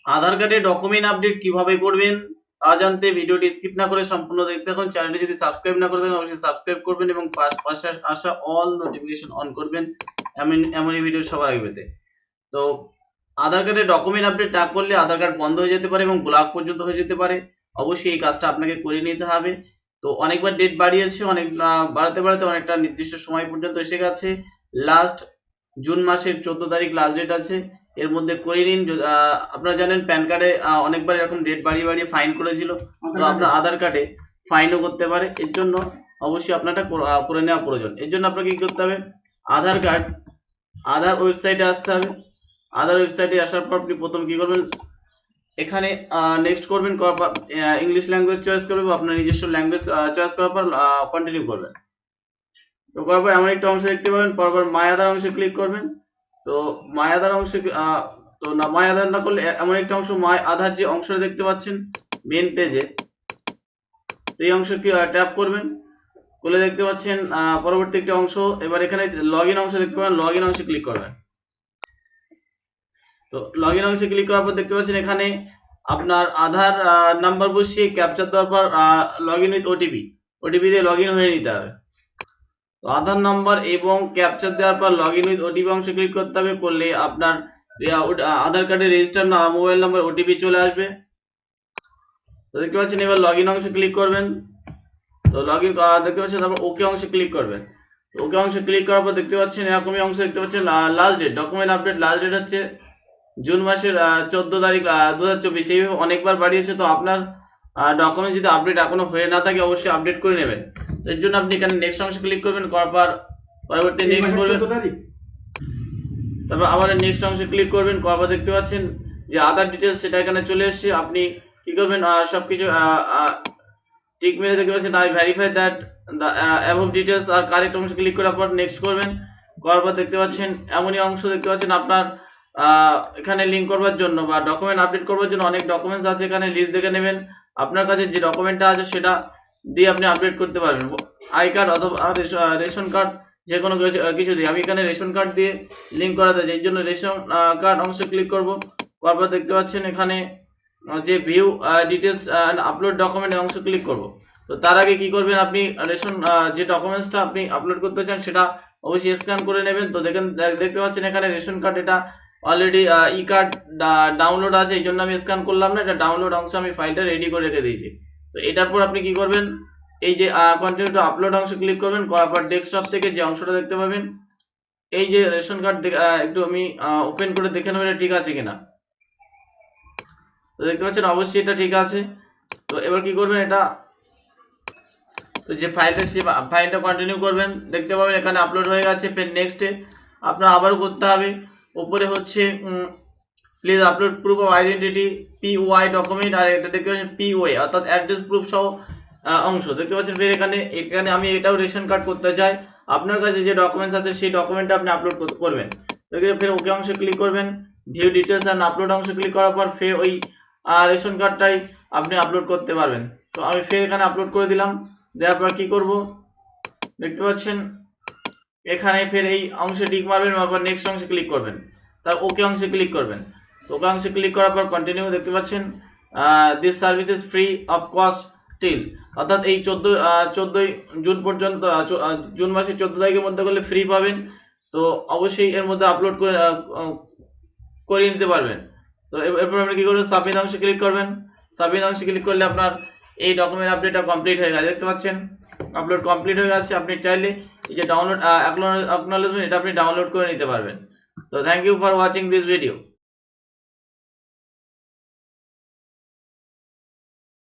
আধার কার্ডে document update কিভাবে করবেন তা জানতে ভিডিওটি স্কিপ না করে সম্পূর্ণ দেখতে থাকুন। চ্যানেলটি যদি সাবস্ক্রাইব না করে থাকেন অবশ্যই সাবস্ক্রাইব করবেন এবং পাশে আসা অল নোটিফিকেশন অন করবেন এমনই ভিডিও সবার আগে পেতে। তো আধার কার্ডে ডকুমেন্ট আপডেট না করলে আধার কার্ড বন্ধ হয়ে যেতে পারে এবং ব্লক পর্যন্ত হয়ে যেতে পারে। অবশ্যই এই কাজটা আপনাকে করে নিতে হবে। তো অনেকবার ডেট বাড়িয়েছে, অনেক বাড়াতে বাড়াতে অনেকটা নির্দিষ্ট সময় পর্যন্ত এসে গেছে। লাস্ট জুন মাসের 14 তারিখ লাস্ট ডেট আছে, এর মধ্যে করে নিন। আপনারা জানেন প্যান কার্ডে অনেকবার এরকম ডেট বাড়িয়ে বাড়িয়ে ফাইন করেছিল, তো আপনার আধার কার্ডে ফাইনও করতে পারে। এর জন্য অবশ্যই আপনারটা করে নেওয়া প্রয়োজন। এর জন্য আপনাকে কি করতে হবে, আধার ওয়েবসাইটে আসতে হবে। আধার ওয়েবসাইটে আসার পর আপনি প্রথম কি করবেন, এখানে নেক্সট করবেন, করার পর ইংলিশ ল্যাঙ্গুয়েজ চয়েস করবেন, আপনার নিজস্ব ল্যাঙ্গুয়েজ চয়েস করার পর কন্টিনিউ করবেন। তো করার পর এমন একটা অংশ দেখতে পাবেন, পরপর মাই আধার অংশে ক্লিক করবেন। তো মাই আধার অংশে তো না, মাই আধার না করলে এমন একটা অংশ মাই আধার যে অংশটা দেখতে পাচ্ছেন মেন পেজে, এই অংশ কি ট্যাপ করবেন, করলে দেখতে পাচ্ছেন পরবর্তী একটা অংশ। এবার এখানে লগ ইন অংশ দেখতে পাবেন, লগ ইন অংশে ক্লিক করবেন। তো লগ ইন অংশে ক্লিক করার পর দেখতে পাচ্ছেন এখানে আপনার আধার নাম্বার বসিয়ে ক্যাপচার দেওয়ার পর লগ ইন উইথ ওটিপি দিয়ে লগ ইন হয়ে নিতে হবে। তো আধার নাম্বার এবং ক্যাপচার দেওয়ার পর লগ ইন উইথ ওটিপি অংশে ক্লিক করতে হবে। করলে আপনার আধার কার্ডে রেজিস্টার মোবাইল নাম্বার ওটিপি চলে আসবে। তো দেখতে পাচ্ছেন এবার লগ ইন অংশে ক্লিক করবেন। তো লগ ইন দেখতে পাচ্ছেন, তারপর ওকে অংশে ক্লিক করবেন। ওকে অংশে ক্লিক করার পর দেখতে পাচ্ছেন এরকমই অংশ দেখতে পাচ্ছেন last date, document update last date হচ্ছে জুন মাসের 14 তারিখ 2024। এইভাবে অনেকবার বাড়িয়েছে, তো আপনার ডকুমেন্ট যদি আপডেট এখনো হয়ে না থাকে অবশ্যই আপডেট করে নেবেন। তো এর জন্য আপনি এখানে নেক্সট অংশে ক্লিক করবেন, করার পর পরবর্তী নেক্সট করবেন, তারপর আবার নেক্সট অংশে ক্লিক করবেন। করার পর দেখতে পাচ্ছেন যে আধার ডিটেলস সেটা এখানে চলে এসেছে। আপনি কি করবেন, সবকিছু টিক মেরে দেখতে পাচ্ছেন I verify that the above details are correct অংশে ক্লিক করার পর নেক্সট করবেন। করার পর দেখতে পাচ্ছেন এমনই অংশ দেখতে পাচ্ছেন আপনার এখানে লিঙ্ক করবার জন্য বা ডকুমেন্ট আপডেট করবার জন্য অনেক ডকুমেন্টস আছে, এখানে লিস্ট দেখে নেবেন। আপনার কাছে যে ডকুমেন্টটা আছে সেটা দিয়ে আপনি আপডেট করতে পারবেন, আই কার্ড অথবা রেশন কার্ড, যে কোনো কিছু দিয়ে। আমি এখানে রেশন কার্ড দিয়ে লিঙ্ক করাতে চাই, এই জন্য রেশন কার্ড অংশে ক্লিক করব। করার পর দেখতে পাচ্ছেন এখানে যে view details and upload document অংশ ক্লিক করব। তো তার আগে কি করবেন, আপনি রেশন যে ডকুমেন্টসটা আপনি আপলোড করতে চান সেটা অবশ্যই স্ক্যান করে নেবেন। তো দেখতে পাচ্ছেন এখানে রেশন কার্ড, এটা অলরেডি ই কার্ড ডাউনলোড আছে, এই জন্য আমি স্ক্যান করলাম না, এটা ডাউনলোড অংশ আমি ফাইলটা রেডি করে রেখে দিয়েছি। তো এটার পর আপনি কি করবেন, এই যে কন্টিনিউ টু আপলোড অংশে ক্লিক করবেন। করার পর ডেস্কটপ থেকে যে অংশটা দেখতে পাবেন, এই যে রেশন কার্ড একটু আমি ওপেন করে দেখে নেব এটা ঠিক আছে কিনা। তো দেখতে পাচ্ছেন অবশ্যই এটা ঠিক আছে। তো এবার কি করবেন, এটা তো যে ফাইলটা সে ফাইলটা কন্টিনিউ করবেন, দেখতে পাবেন এখানে আপলোড হয়ে গেছে। ফের নেক্সটে আপনার আবারও করতে হবে। উপরে হচ্ছে please upload proof of identity PY document, আর এটা দেখতে পাচ্ছেন পিওয়াই অর্থাৎ অ্যাড্রেস প্রুফ সহ অংশ দেখতে পাচ্ছেন। ফের এখানে আমি এটাও রেশন কার্ড করতে চাই, আপনার কাছে যে ডকুমেন্টস আছে সেই ডকুমেন্টটা আপনি আপলোড করবেন। ফের ওকে অংশে ক্লিক করবেন, ভিউ ডিটেলস অ্যান্ড আপলোড অংশে ক্লিক করার পর ফের ওই রেশন কার্ডটাই আপনি আপলোড করতে পারবেন। তো আমি ফের এখানে আপলোড করে দিলাম। দেওয়ার পর কি করব, দেখতে পাচ্ছেন এখানে ফের এই অংশে টিক মারবেন, তারপর নেক্সট অংশে ক্লিক করবেন, তার ওকে অংশে ক্লিক করবেন। তো ওকে অংশে ক্লিক করার পর কন্টিনিউ দেখতে পাচ্ছেন this service is free of cost till, অর্থাৎ এই 14ই জুন পর্যন্ত, জুন মাসের 14 তারিখের মধ্যে করলে ফ্রি পাবেন। তো অবশ্যই এর মধ্যে আপলোড করে নিতে পারবেন। তো এরপর আপনি কী করবেন, সাবমিট অংশে ক্লিক করবেন। সাবমিট অংশে ক্লিক করলে আপনার এই ডকুমেন্ট আপডেটটা কমপ্লিট হয়ে গেছে, দেখতে পাচ্ছেন আপলোড কমপ্লিট হয়ে গেছে। আপনি চাইলে এই যে ডাউনলোড অ্যাকনোলেজমেন্ট এটা আপনি ডাউনলোড করে নিতে পারবেন। তো thank you for watching this video.